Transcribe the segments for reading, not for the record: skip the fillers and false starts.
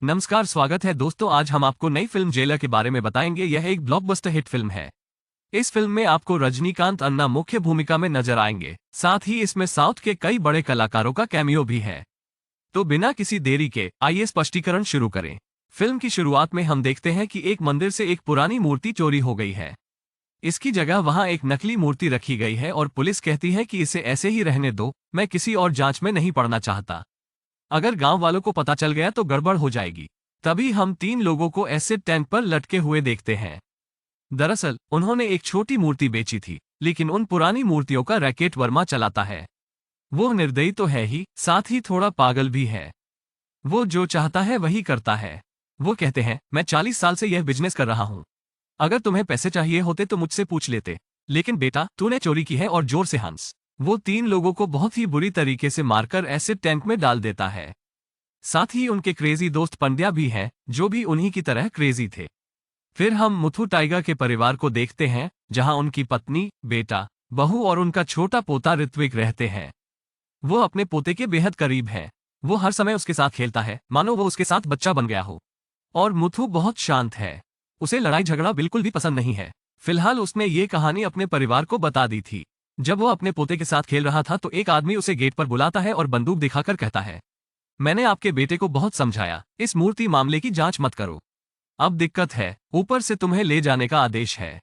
नमस्कार, स्वागत है दोस्तों। आज हम आपको नई फिल्म जेलर के बारे में बताएंगे। यह एक ब्लॉकबस्टर हिट फिल्म है। इस फिल्म में आपको रजनीकांत अन्ना मुख्य भूमिका में नजर आएंगे। साथ ही इसमें साउथ के कई बड़े कलाकारों का कैमियो भी है। तो बिना किसी देरी के आइए स्पष्टीकरण शुरू करें। फिल्म की शुरुआत में हम देखते हैं कि एक मंदिर से एक पुरानी मूर्ति चोरी हो गई है। इसकी जगह वहां एक नकली मूर्ति रखी गई है और पुलिस कहती है कि इसे ऐसे ही रहने दो, मैं किसी और जांच में नहीं पड़ना चाहता। अगर गांव वालों को पता चल गया तो गड़बड़ हो जाएगी। तभी हम 3 लोगों को एसिड टैंक पर लटके हुए देखते हैं। दरअसल उन्होंने एक छोटी मूर्ति बेची थी, लेकिन उन पुरानी मूर्तियों का रैकेट वर्मा चलाता है। वो निर्दयी तो है ही, साथ ही थोड़ा पागल भी है। वो जो चाहता है वही करता है। वो कहते हैं, मैं 40 साल से यह बिजनेस कर रहा हूँ। अगर तुम्हें पैसे चाहिए होते तो मुझसे पूछ लेते, लेकिन बेटा तूने चोरी की है और जोर से हंस। वो 3 लोगों को बहुत ही बुरी तरीके से मारकर एसिड टैंक में डाल देता है। साथ ही उनके क्रेजी दोस्त पंड्या भी हैं, जो भी उन्हीं की तरह क्रेजी थे। फिर हम मुथु टाइगा के परिवार को देखते हैं, जहां उनकी पत्नी, बेटा, बहू और उनका छोटा पोता ऋत्विक रहते हैं। वो अपने पोते के बेहद करीब है। वो हर समय उसके साथ खेलता है, मानो वो उसके साथ बच्चा बन गया हो। और मुथु बहुत शांत है। उसे लड़ाई झगड़ा बिल्कुल भी पसंद नहीं है। फिलहाल उसने ये कहानी अपने परिवार को बता दी थी। जब वो अपने पोते के साथ खेल रहा था तो एक आदमी उसे गेट पर बुलाता है और बंदूक दिखाकर कहता है, मैंने आपके बेटे को बहुत समझाया, इस मूर्ति मामले की जांच मत करो। अब दिक्कत है, ऊपर से तुम्हें ले जाने का आदेश है।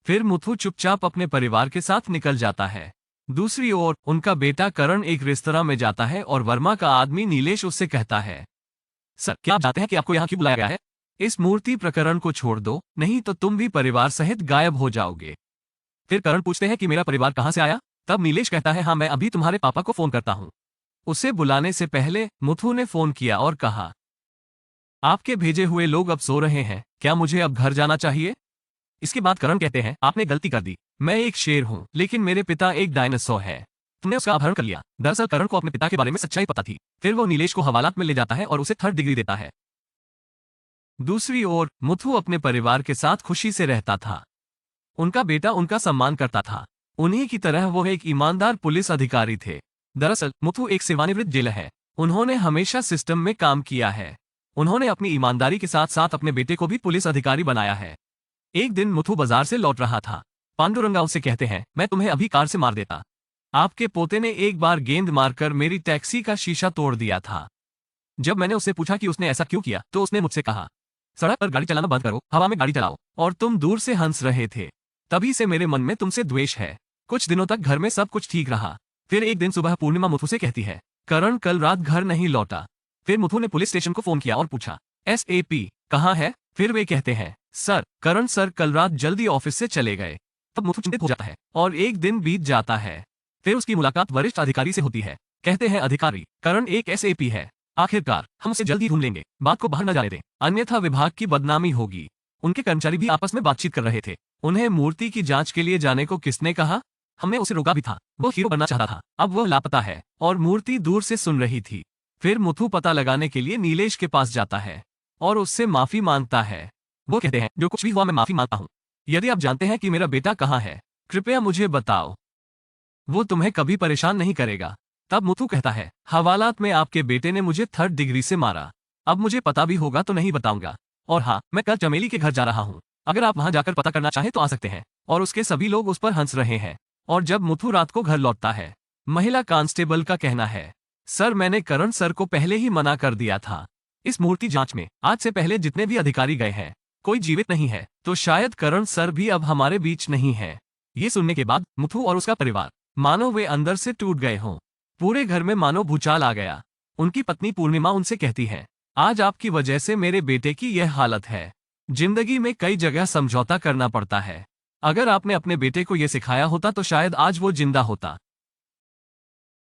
फिर मुथु चुपचाप अपने परिवार के साथ निकल जाता है। दूसरी ओर उनका बेटा करण एक रेस्तरां में जाता है और वर्मा का आदमी नीलेश उससे कहता है, सर क्या आप जानते हैं कि आपको यहाँ क्यों बुलाया गया है? इस मूर्ति प्रकरण को छोड़ दो, नहीं तो तुम भी परिवार सहित गायब हो जाओगे। फिर करण पूछते हैं कि मेरा परिवार कहाँ से आया? तब नीलेश कहता है, हाँ मैं अभी तुम्हारे पापा को फोन करता हूँ। उसे बुलाने से पहले मुथु ने फोन किया और कहा, आपके भेजे हुए लोग अब सो रहे हैं, क्या मुझे अब घर जाना चाहिए? इसके बाद करण कहते हैं, आपने गलती कर दी। मैं एक शेर हूँ, लेकिन मेरे पिता एक डायनासोर है। तुमने उसका अपहरण कर लिया। दरअसल करण को अपने पिता के बारे में सच्चाई पता थी। फिर वो नीलेश को हवालात में ले जाता है और उसे 3rd डिग्री देता है। दूसरी ओर मुथु अपने परिवार के साथ खुशी से रहता था। उनका बेटा उनका सम्मान करता था। उन्हीं की तरह वो एक ईमानदार पुलिस अधिकारी थे। दरअसल मुथु एक सेवानिवृत्त जेलर है। उन्होंने हमेशा सिस्टम में काम किया है। उन्होंने अपनी ईमानदारी के साथ साथ अपने बेटे को भी पुलिस अधिकारी बनाया है। एक दिन मुथु बाजार से लौट रहा था। पांडुरंगा उसे कहते हैं, मैं तुम्हें अभी कार से मार देता। आपके पोते ने एक बार गेंद मारकर मेरी टैक्सी का शीशा तोड़ दिया था। जब मैंने उससे पूछा कि उसने ऐसा क्यों किया, तो उसने मुझसे कहा, सड़क पर गाड़ी चलाना बंद करो, हवा में गाड़ी चलाओ। और तुम दूर से हंस रहे थे। तभी से मेरे मन में तुमसे द्वेष है। कुछ दिनों तक घर में सब कुछ ठीक रहा। फिर एक दिन सुबह पूर्णिमा मुथु से कहती है, करण कल रात घर नहीं लौटा। फिर मुथु ने पुलिस स्टेशन को फोन किया और पूछा, SAP कहाँ है? फिर वे कहते हैं, सर करण सर कल रात जल्दी ऑफिस से चले गए। तब मुथु चिंतित हो जाता है और एक दिन बीत जाता है। फिर उसकी मुलाकात वरिष्ठ अधिकारी से होती है। कहते हैं, अधिकारी करण एक SAP है। आखिरकार हम उसे जल्दी ढूंढ लेंगे, बात को बाहर न जाने दें, अन्यथा विभाग की बदनामी होगी। उनके कर्मचारी भी आपस में बातचीत कर रहे थे। उन्हें मूर्ति की जांच के लिए जाने को किसने कहा? हमने उसे रोका भी था। वो हीरो बनना चाहता था, अब वह लापता है और मूर्ति दूर से सुन रही थी। फिर मुथु पता लगाने के लिए नीलेश के पास जाता है और उससे माफी मांगता है। वो कहते हैं, जो कुछ भी हुआ मैं माफी मांगता हूँ। यदि आप जानते हैं कि मेरा बेटा कहाँ है, कृपया मुझे बताओ। वो तुम्हें कभी परेशान नहीं करेगा। तब मुथु कहता है, हवालात में आपके बेटे ने मुझे 3rd डिग्री से मारा। अब मुझे पता भी होगा तो नहीं बताऊंगा। और हाँ, मैं कल चमेली के घर जा रहा हूँ। अगर आप वहां जाकर पता करना चाहें तो आ सकते हैं। और उसके सभी लोग उस पर हंस रहे हैं। और जब मुथु रात को घर लौटता है, महिला कांस्टेबल का कहना है, सर मैंने करण सर को पहले ही मना कर दिया था। इस मूर्ति जांच में आज से पहले जितने भी अधिकारी गए हैं, कोई जीवित नहीं है, तो शायद करण सर भी अब हमारे बीच नहीं है। ये सुनने के बाद मुथु और उसका परिवार मानो वे अंदर से टूट गए हों। पूरे घर में मानो भूचाल आ गया। उनकी पत्नी पूर्णिमा उनसे कहती है, आज आपकी वजह से मेरे बेटे की यह हालत है। जिंदगी में कई जगह समझौता करना पड़ता है। अगर आपने अपने बेटे को यह सिखाया होता तो शायद आज वो जिंदा होता।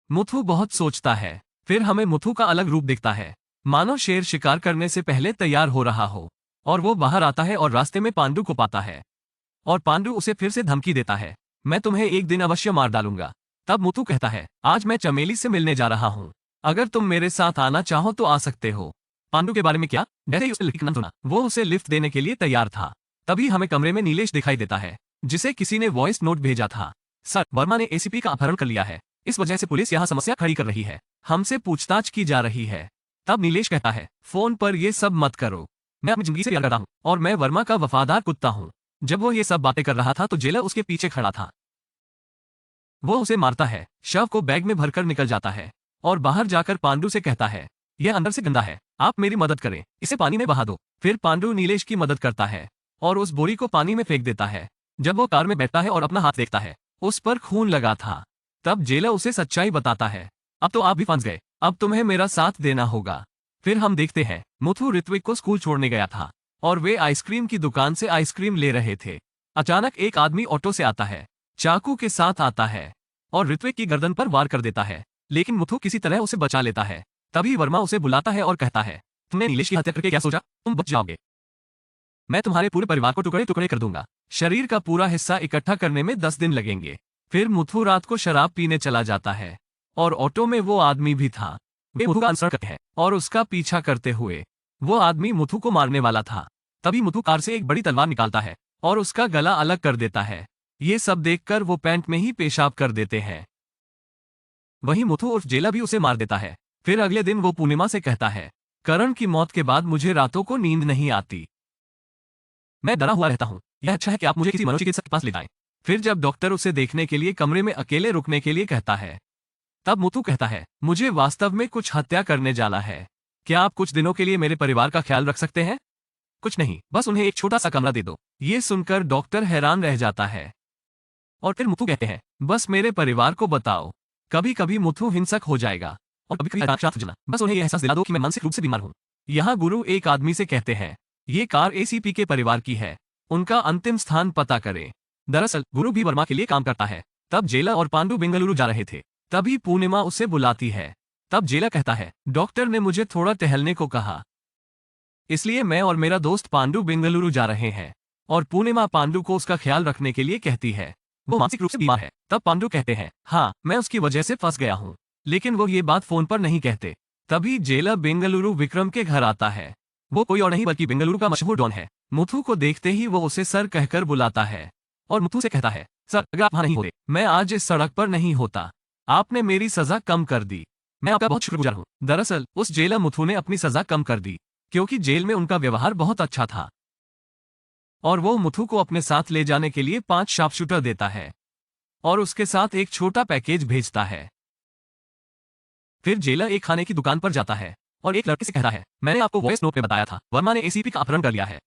मुथु बहुत सोचता है। फिर हमें मुथु का अलग रूप दिखता है, मानो शेर शिकार करने से पहले तैयार हो रहा हो। और वो बाहर आता है और रास्ते में पांडु को पाता है। और पांडु उसे फिर से धमकी देता है, मैं तुम्हें एक दिन अवश्य मार डालूंगा। तब मुथु कहता है, आज मैं चमेली से मिलने जा रहा हूँ। अगर तुम मेरे साथ आना चाहो तो आ सकते हो। पांडु के बारे में क्या? जैसे ही उसे लिफ्ट ना सुना, वो उसे लिफ्ट देने के लिए तैयार था। तभी हमें कमरे में नीलेश दिखाई देता है, जिसे किसी ने वॉइस नोट भेजा था। सर वर्मा ने ACP का अपहरण कर लिया है। इस वजह से पुलिस यहाँ समस्या खड़ी कर रही है। हमसे पूछताछ की जा रही है। तब नीलेश कहता है, फोन पर ये सब मत करो, मैं अपनी जिंदगी से प्यार करता हूँ और मैं वर्मा का वफादार कुत्ता हूँ। जब वो ये सब बातें कर रहा था तो जेलर उसके पीछे खड़ा था। वो उसे मारता है, शव को बैग में भरकर निकल जाता है और बाहर जाकर पांडु से कहता है, यह अंदर से गंदा है, आप मेरी मदद करें, इसे पानी में बहा दो। फिर पांडु नीलेश की मदद करता है और उस बोरी को पानी में फेंक देता है। जब वो कार में बैठता है और अपना हाथ देखता है, उस पर खून लगा था। तब जेलर उसे सच्चाई बताता है, अब तो आप भी फंस गए, अब तुम्हें मेरा साथ देना होगा। फिर हम देखते हैं मुथु ऋत्विक को स्कूल छोड़ने गया था और वे आइसक्रीम की दुकान से आइसक्रीम ले रहे थे। अचानक एक आदमी ऑटो से आता है, चाकू के साथ आता है और ऋत्विक की गर्दन पर वार कर देता है, लेकिन मुथु किसी तरह उसे बचा लेता है। तभी वर्मा उसे बुलाता है और कहता है, तुमने नीलेश की हत्या करके क्या सोचा, तुम बच जाओगे, मैं तुम्हारे पूरे परिवार को टुकड़े टुकड़े कर दूंगा। शरीर का पूरा हिस्सा इकट्ठा करने में 10 दिन लगेंगे। फिर मुथु रात को शराब पीने चला जाता है और ऑटो में वो आदमी भी था। वे मुथु का अनुसरण करते हैं और उसका पीछा करते हुए वो आदमी मुथु को मारने वाला था। तभी मुथु कार से एक बड़ी तलवार निकालता है और उसका गला अलग कर देता है। ये सब देखकर वो पैंट में ही पेशाब कर देते हैं। वहीं मुथु उर्फ जेला भी उसे मार देता है। फिर अगले दिन वो पूर्णिमा से कहता है, करण की मौत के बाद मुझे रातों को नींद नहीं आती, मैं डरा हुआ रहता हूँ, यह अच्छा है कि आप मुझे किसी मनोचिकित्सक के पास ले जाएं। फिर जब डॉक्टर उसे देखने के लिए कमरे में अकेले रुकने के लिए कहता है, तब मुथु कहता है, मुझे वास्तव में कुछ हत्या करने जाना है, क्या आप कुछ दिनों के लिए मेरे परिवार का ख्याल रख सकते हैं? कुछ नहीं, बस उन्हें एक छोटा सा कमरा दे दो। ये सुनकर डॉक्टर हैरान रह जाता है और फिर मुथु कहते हैं, बस मेरे परिवार को बताओ। कभी कभी मुथु हिंसक हो जाएगा और कभी कभी शांत हो जाना, बस उन्हें यह एहसास दिला दो कि मैं मानसिक रूप से बीमार हूँ। यहाँ गुरु एक आदमी से कहते हैं, ये कार एसीपी के परिवार की है, उनका अंतिम स्थान पता करें। दरअसल गुरु भी वर्मा के लिए काम करता है। तब जेला और पांडु बेंगलुरु जा रहे थे, तभी पूर्णिमा उसे बुलाती है। तब जेला कहता है, डॉक्टर ने मुझे थोड़ा टहलने को कहा, इसलिए मैं और मेरा दोस्त पांडु बेंगलुरु जा रहे हैं। और पूर्णिमा पांडु को उसका ख्याल रखने के लिए कहती है, वो मानसिक रूप से बीमार है। तब पांडु कहते हैं, हाँ मैं उसकी वजह से फंस गया हूँ, लेकिन वो ये बात फोन पर नहीं कहते। तभी जेला बेंगलुरु विक्रम के घर आता है। वो कोई और नहीं बल्कि बेंगलुरु का मशहूर डॉन है। मुथु को देखते ही वो उसे सर कहकर बुलाता है और मुथु से कहता है, सर अगर आप वहां नहीं होते, मैं आज इस सड़क पर नहीं होता। आपने मेरी सजा कम कर दी, मैं आपका बहुत शुक्रगुजार हूँ। दरअसल उस जेलर मुथु ने अपनी सजा कम कर दी क्योंकि जेल में उनका व्यवहार बहुत अच्छा था और वो मुथु को अपने साथ ले जाने के लिए 5 शार्पशूटर देता है और उसके साथ एक छोटा पैकेज भेजता है। फिर जेलर एक खाने की दुकान पर जाता है और एक लड़के से कहता है, मैंने आपको वॉइस नोट में बताया था वर्मा ने एसीपी का अपहरण कर लिया है,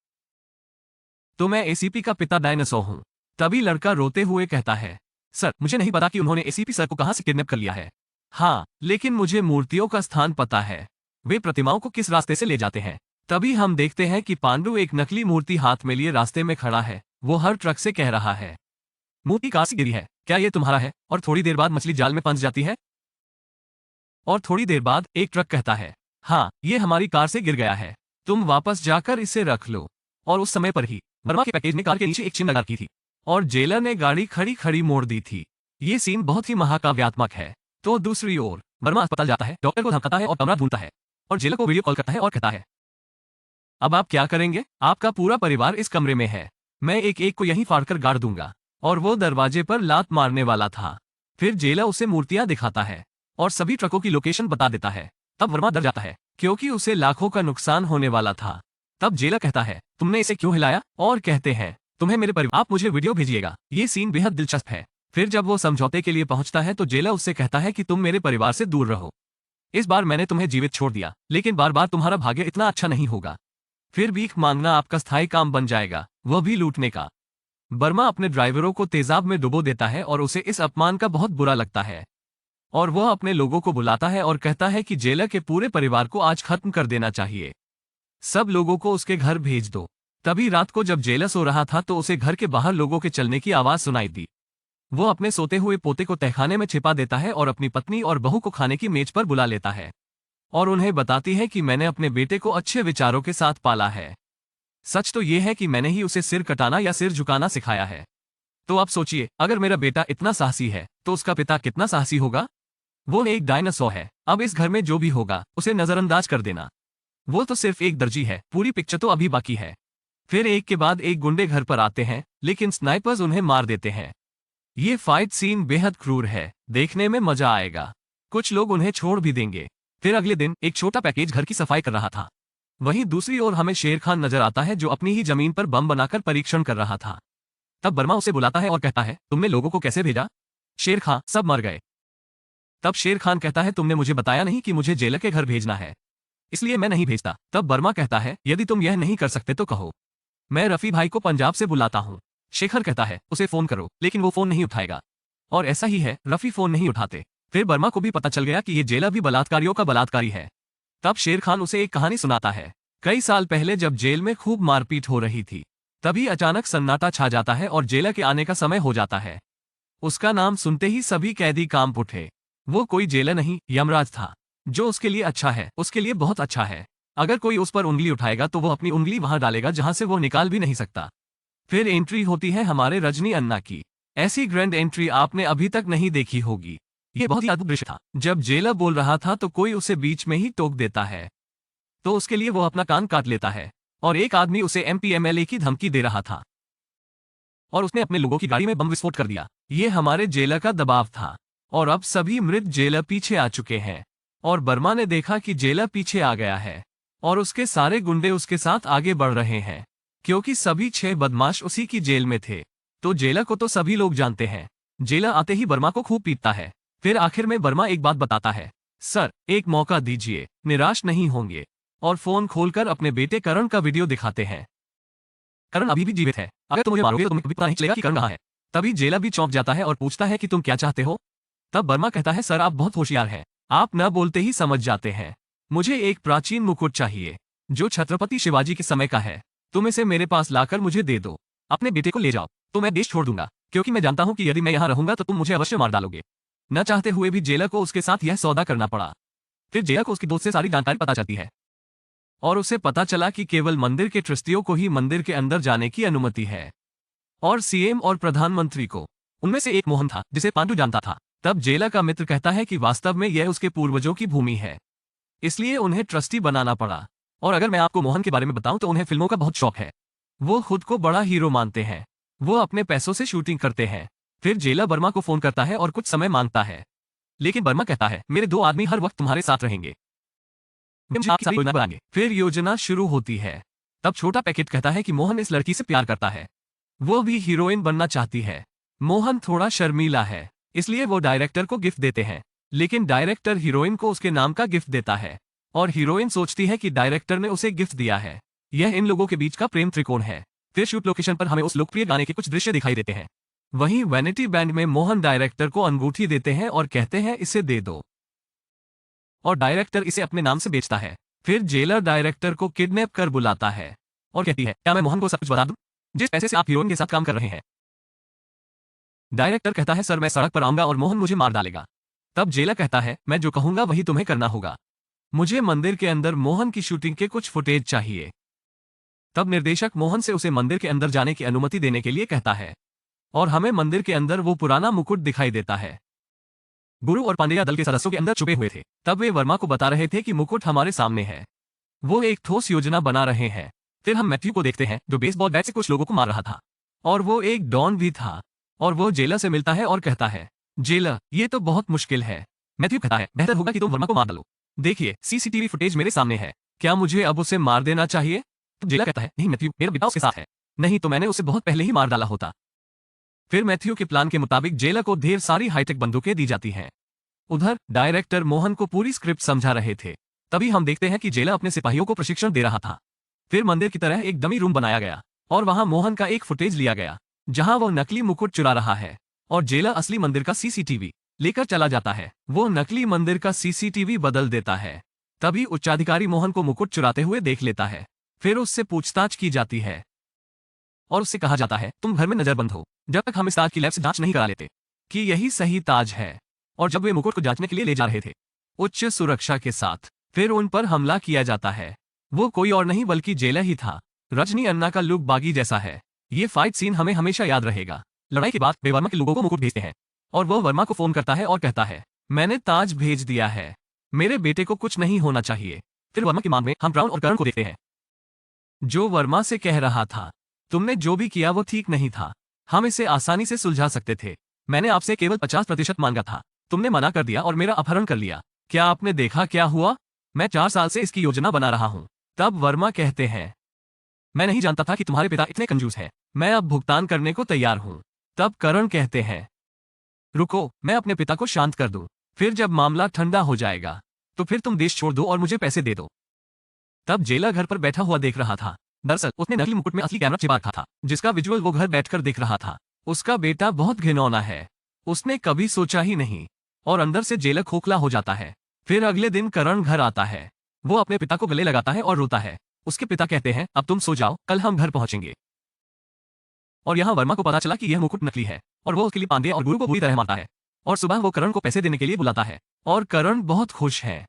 तो मैं एसीपी का पिता डायनासोर हूं। तभी लड़का रोते हुए कहता है, सर मुझे नहीं पता कि उन्होंने एसीपी सर को कहां से किडनैप कर लिया है। हाँ लेकिन मुझे मूर्तियों का स्थान पता है, वे प्रतिमाओं को किस रास्ते से ले जाते हैं। तभी हम देखते हैं कि पांडु एक नकली मूर्ति हाथ में लिए रास्ते में खड़ा है। वो हर ट्रक से कह रहा है, मूर्ति कहां से गिरी है, क्या ये तुम्हारा है? और थोड़ी देर बाद मछली जाल में फंस जाती है और थोड़ी देर बाद एक ट्रक कहता है, हाँ ये हमारी कार से गिर गया है, तुम वापस जाकर इसे रख लो। और उस समय पर ही वर्मा के पैकेज ने कार के नीचे एक चिन्ह लगा रखी थी और जेलर ने गाड़ी खड़ी खड़ी मोड़ दी थी। ये सीन बहुत ही महाकाव्यात्मक है। तो दूसरी ओर वर्मा अस्पताल जाता है, डॉक्टर को धमकाता है और कमरा ढूंढता है और जेलर को वीडियो कॉल करता है और कहता है, अब आप क्या करेंगे? आपका पूरा परिवार इस कमरे में है, मैं एक एक को यहीं फाड़कर गाड़ दूंगा। और वो दरवाजे पर लात मारने वाला था। फिर जेलर उसे मूर्तियां दिखाता है और सभी ट्रकों की लोकेशन बता देता है। तब वर्मा डर जाता है क्योंकि उसे लाखों का नुकसान होने वाला था। तब जेलर कहता है, तुमने इसे क्यों हिलाया? और कहते हैं, तुम्हें मेरे परिवार, आप मुझे वीडियो भेजिएगा। ये सीन बेहद दिलचस्प है। फिर जब वो समझौते के लिए पहुंचता है तो जेलर उससे कहता है कि तुम मेरे परिवार से दूर रहो, इस बार मैंने तुम्हें जीवित छोड़ दिया, लेकिन बार बार तुम्हारा भाग्य इतना अच्छा नहीं होगा। फिर भीख मांगना आपका स्थायी काम बन जाएगा, वह भी लूटने का। वर्मा अपने ड्राइवरों को तेजाब में डुबो देता है और उसे इस अपमान का बहुत बुरा लगता है और वह अपने लोगों को बुलाता है और कहता है कि जेलर के पूरे परिवार को आज खत्म कर देना चाहिए, सब लोगों को उसके घर भेज दो। तभी रात को जब जेलर सो रहा था तो उसे घर के बाहर लोगों के चलने की आवाज सुनाई दी। वो अपने सोते हुए पोते को तहखाने में छिपा देता है और अपनी पत्नी और बहू को खाने की मेज पर बुला लेता है और उन्हें बताती है कि मैंने अपने बेटे को अच्छे विचारों के साथ पाला है। सच तो यह है कि मैंने ही उसे सिर कटाना या सिर झुकाना सिखाया है। तो आप सोचिए, अगर मेरा बेटा इतना साहसी है तो उसका पिता कितना साहसी होगा? वो एक डायनासोर है। अब इस घर में जो भी होगा उसे नजरअंदाज कर देना। वो तो सिर्फ एक दर्जी है, पूरी पिक्चर तो अभी बाकी है। फिर एक के बाद एक गुंडे घर पर आते हैं, लेकिन स्नाइपर्स उन्हें मार देते हैं। ये फाइट सीन बेहद क्रूर है, देखने में मजा आएगा। कुछ लोग उन्हें छोड़ भी देंगे। फिर अगले दिन एक छोटा पैकेज घर की सफाई कर रहा था। वहीं दूसरी ओर हमें शेर खान नजर आता है, जो अपनी ही जमीन पर बम बनाकर परीक्षण कर रहा था। तब वर्मा उसे बुलाता है और कहता है, तुमने लोगों को कैसे भेजा? शेर खान, सब मर गए। तब शेर खान कहता है, तुमने मुझे बताया नहीं कि मुझे जेलर के घर भेजना है, इसलिए मैं नहीं भेजता। तब वर्मा कहता है, यदि तुम यह नहीं कर सकते तो कहो, मैं रफी भाई को पंजाब से बुलाता हूँ। शेखर कहता है, उसे फोन करो, लेकिन वो फोन नहीं उठाएगा। और ऐसा ही है, रफी फोन नहीं उठाते। फिर वर्मा को भी पता चल गया कि ये जेलर भी बलात्कारियों का बलात्कारी है। तब शेर खान उसे एक कहानी सुनाता है। कई साल पहले जब जेल में खूब मारपीट हो रही थी, तभी अचानक सन्नाटा छा जाता है और जेलर के आने का समय हो जाता है। उसका नाम सुनते ही सभी कैदी कांप उठे। वो कोई जेलर नहीं, यमराज था। जो उसके लिए अच्छा है, उसके लिए बहुत अच्छा है। अगर कोई उस पर उंगली उठाएगा तो वो अपनी उंगली वहां डालेगा जहां से वो निकाल भी नहीं सकता। फिर एंट्री होती है हमारे रजनी अन्ना की। ऐसी ग्रैंड एंट्री आपने अभी तक नहीं देखी होगी। ये बहुत ही अद्भुत दृश्य था। जब जेलर बोल रहा था तो कोई उसे बीच में ही टोक देता है, तो उसके लिए वो अपना कान काट लेता है। और एक आदमी उसे एमपीएमएलए की धमकी दे रहा था और उसने अपने लोगों की गाड़ी में बम विस्फोट कर दिया। ये हमारे जेलर का दबाव था। और अब सभी मृत जेलर पीछे आ चुके हैं और वर्मा ने देखा कि जेलर पीछे आ गया है और उसके सारे गुंडे उसके साथ आगे बढ़ रहे हैं, क्योंकि सभी 6 बदमाश उसी की जेल में थे। तो जेलर को तो सभी लोग जानते हैं। जेलर आते ही वर्मा को खूब पीटता है। फिर आखिर में वर्मा एक बात बताता है, सर एक मौका दीजिए, निराश नहीं होंगे। और फोन खोलकर अपने बेटे करण का वीडियो दिखाते हैं। करण अभी भी जीवित है। अगर तुम मुझे मारोगे तो तुम्हें कभी पता नहीं चलेगा कि करण कहाँ है। तभी जेलर भी चौंक जाता है और पूछता है कि तुम क्या चाहते हो? तब वर्मा कहता है, सर आप बहुत होशियार हैं, आप न बोलते ही समझ जाते हैं। मुझे एक प्राचीन मुकुट चाहिए जो छत्रपति शिवाजी के समय का है। तुम इसे मेरे पास लाकर मुझे दे दो। अपने बेटे को ले जाओ तो मैं देश छोड़ दूंगा, क्योंकि मैं जानता हूं कि यदि मैं यहां रहूंगा तो तुम मुझे अवश्य मार डालोगे। न चाहते हुए भी जेलर को उसके साथ यह सौदा करना पड़ा। फिर जेलर को उसकी दोस्त से सारी जानकारी पता चलती है और उसे पता चला कि केवल मंदिर के ट्रस्टियों को ही मंदिर के अंदर जाने की अनुमति है और सीएम और प्रधानमंत्री को। उनमें से एक मोहन था जिसे पांडु जानता था। तब जेलर का मित्र कहता है कि वास्तव में यह उसके पूर्वजों की भूमि है, इसलिए उन्हें ट्रस्टी बनाना पड़ा। और अगर मैं आपको मोहन के बारे में बताऊं तो उन्हें फिल्मों का बहुत शौक है। वो खुद को बड़ा हीरो मानते हैं। वो अपने पैसों से शूटिंग करते हैं। फिर जेलर वर्मा को फोन करता है और कुछ समय मांगता है, लेकिन वर्मा कहता है, मेरे 2 आदमी हर वक्त तुम्हारे साथ रहेंगे, आपकी सारी योजना बनाएंगे। फिर योजना शुरू होती है। तब छोटा पैकेट कहता है कि मोहन इस लड़की से प्यार करता है, वो भी हीरोइन बनना चाहती है। मोहन थोड़ा शर्मीला है, इसलिए वो डायरेक्टर को गिफ्ट देते हैं, लेकिन डायरेक्टर हीरोइन को उसके नाम का गिफ्ट देता है और हीरोइन सोचती है कि डायरेक्टर ने उसे गिफ्ट दिया है। यह इन लोगों के बीच का प्रेम त्रिकोण है। फिर शूट लोकेशन पर हमें उस लोकप्रिय गाने के कुछ दृश्य दिखाई देते हैं। वहीं वैनिटी बैंड में मोहन डायरेक्टर को अंगूठी देते हैं और कहते हैं, इसे दे दो, और डायरेक्टर इसे अपने नाम से बेचता है। फिर जेलर डायरेक्टर को किडनैप कर बुलाता है और कहती है, क्या मैं मोहन को सब कुछ बता दूं, जिस पैसे से आप हीरोइन के साथ काम कर रहे हैं? डायरेक्टर कहता है, सर मैं सड़क पर आऊंगा और मोहन मुझे मार डालेगा। तब जेलर कहता है, मैं जो कहूंगा वही तुम्हें करना होगा। मुझे मंदिर के अंदर मोहन की शूटिंग के कुछ फुटेज चाहिए। तब निर्देशक मोहन से उसे मंदिर के अंदर जाने की अनुमति देने के लिए कहता है और हमें मंदिर के अंदर वो पुराना मुकुट दिखाई देता है। गुरु और पांड्या दल के सदस्यों के अंदर छुपे हुए थे। तब वे वर्मा को बता रहे थे कि मुकुट हमारे सामने है। वो एक ठोस योजना बना रहे हैं। फिर हम मैथ्यू को देखते हैं जो बेसबॉल बैट से कुछ लोगों को मार रहा था और वो एक डॉन भी था। और वो जेलर से मिलता है और कहता है, जेलर ये तो बहुत मुश्किल है। मैथ्यू कहता है, बेहतर होगा कि तुम वर्मा को मार डालो। देखिए सीसीटीवी फुटेज मेरे सामने है, क्या मुझे अब उसे मार देना चाहिए? तो जेलर कहता है, नहीं मैथ्यू, मेरा बेटा उसके साथ है। नहीं तो मैंने उसे बहुत पहले ही मार डाला होता। फिर मैथ्यू के प्लान के मुताबिक जेलर को ढेर सारी हाईटेक बंदूकें दी जाती हैं। उधर डायरेक्टर मोहन को पूरी स्क्रिप्ट समझा रहे थे। तभी हम देखते हैं कि जेलर अपने सिपाहियों को प्रशिक्षण दे रहा था। फिर मंदिर की तरह एक डमी रूम बनाया गया और वहां मोहन का एक फुटेज लिया गया जहां वो नकली मुकुट चुरा रहा है और जेलर असली मंदिर का सीसीटीवी लेकर चला जाता है। वो नकली मंदिर का सीसीटीवी बदल देता है। तभी उच्चाधिकारी मोहन को मुकुट चुराते हुए देख लेता है। फिर उससे पूछताछ की जाती है और उससे कहा जाता है, तुम घर में नजरबंद हो जब तक हम इस ताज की लैब से जांच नहीं करा लेते कि यही सही ताज है। और जब वे मुकुट को जांचने के लिए ले जा रहे थे उच्च सुरक्षा के साथ, फिर उन पर हमला किया जाता है। वो कोई और नहीं बल्कि जेलर ही था। रजनी अन्ना का लुक बागी जैसा है। ये फाइट सीन हमें हमेशा याद रहेगा। लड़ाई के बाद वे वर्मा के लोगों को मुकुट भेजते हैं और वो वर्मा को फोन करता है और कहता है, मैंने ताज भेज दिया है, मेरे बेटे को कुछ नहीं होना चाहिए। फिर वर्मा की मांग में हम ब्राउन और करण को देखते हैं जो वर्मा से कह रहा था, तुमने जो भी किया वो ठीक नहीं था, हम इसे आसानी से सुलझा सकते थे। मैंने आपसे केवल 50% मांगा था, तुमने मना कर दिया और मेरा अपहरण कर लिया। क्या आपने देखा क्या हुआ? मैं 4 साल से इसकी योजना बना रहा हूँ। तब वर्मा कहते हैं, मैं नहीं जानता था कि तुम्हारे पिता इतने कंजूस हैं। मैं अब भुगतान करने को तैयार हूँ। तब करण कहते हैं, रुको, मैं अपने पिता को शांत कर दूं। फिर जब मामला ठंडा हो जाएगा, तो फिर तुम देश छोड़ दो और मुझे पैसे दे दो। तब जेला घर पर बैठा हुआ देख रहा था। दरअसल उसने नकली मुकुट में असली कैमरा छिपा रखा था, जिसका विजुअल वो घर बैठकर देख रहा था। उसका बेटा बहुत घिनौना है। उसने कभी सोचा ही नहीं। और अंदर से जेला खोखला हो जाता है। फिर अगले दिन करण घर आता है। वो अपने पिता को गले लगाता है और रोता है। उसके पिता कहते हैं, अब तुम सो जाओ, कल हम घर पहुंचेंगे। और यहाँ वर्मा को पता चला कि यह मुकुट नकली है, और वो उसके लिए पांडे और गुरु को बुरी तरह मारता है। और सुबह वो करण को पैसे देने के लिए बुलाता है, और करण बहुत खुश है।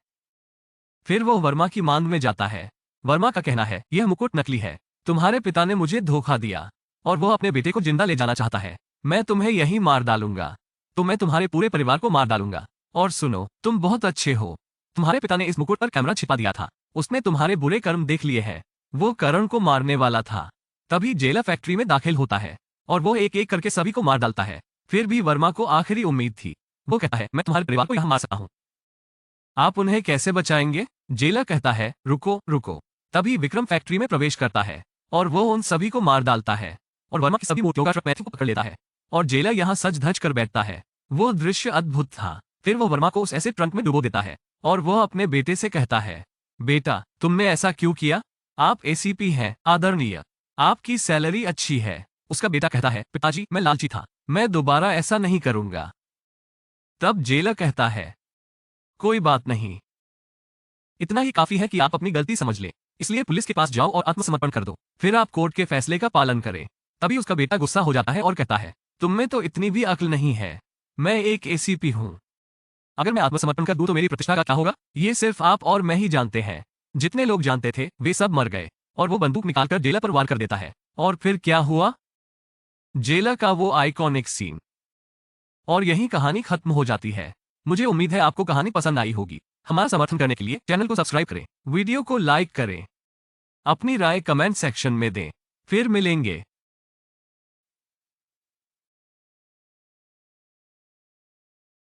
फिर वो वर्मा की मांग में जाता है। वर्मा का कहना है, यह मुकुट नकली है। तुम्हारे पिता ने मुझे धोखा दिया, और वो अपने बेटे को जिंदा ले जाना चाहता है। मैं तुम्हें यहीं मार डालूंगा, तो मैं तुम्हारे पूरे परिवार को मार डालूंगा। और सुनो, तुम बहुत अच्छे हो। तुम्हारे पिता ने इस मुकुट पर कैमरा छिपा दिया था। उसने तुम्हारे बुरे कर्म देख लिए हैं। वो करण को मारने वाला था। तभी जेला फैक्ट्री में दाखिल होता है, और वो एक एक करके सभी को मार डालता है। फिर भी वर्मा को आखिरी उम्मीद थी। वो कहता है, मैं तुम्हारे परिवार को यहाँ मार सकता हूँ। आप उन्हें कैसे बचाएंगे? जेला कहता है, रुको रुको। तभी विक्रम फैक्ट्री में प्रवेश करता है, और वो उन सभी को मार डालता है, और वर्मा की सभी मूर्तियों का ट्रक मैथ्यू को पकड़ लेता है, और जेला यहाँ सज धज कर बैठता है। वो दृश्य अद्भुत था। फिर वो वर्मा को उस ऐसे ट्रंक में डुबो देता है, और वो अपने बेटे से कहता है, बेटा, तुमने ऐसा क्यों किया? आप एसीपी हैं, आदरणीय। आपकी सैलरी अच्छी है। उसका बेटा कहता है, पिताजी, मैं लालची था। मैं दोबारा ऐसा नहीं करूंगा। तब जेला कहता है, कोई बात नहीं। इतना ही काफी है कि आप अपनी गलती समझ लें। इसलिए पुलिस के पास जाओ और आत्मसमर्पण कर दो। फिर आप कोर्ट के फैसले का पालन करें। तभी उसका बेटा गुस्सा हो जाता है और कहता है, तुममें तो इतनी भी अक्ल नहीं है। मैं एक एसीपी हूं। अगर मैं आत्मसमर्पण कर दूं तो मेरी प्रतिष्ठा का क्या होगा? ये सिर्फ आप और मैं ही जानते हैं। जितने लोग जानते थे वे सब मर गए। और वो बंदूक निकालकर जेला पर वार कर देता है। और फिर क्या हुआ? जेला का वो आइकॉनिक सीन। और यही कहानी खत्म हो जाती है। मुझे उम्मीद है आपको कहानी पसंद आई होगी। हमारा समर्थन करने के लिए चैनल को सब्सक्राइब करें, वीडियो को लाइक करें, अपनी राय कमेंट सेक्शन में दें। फिर मिलेंगे।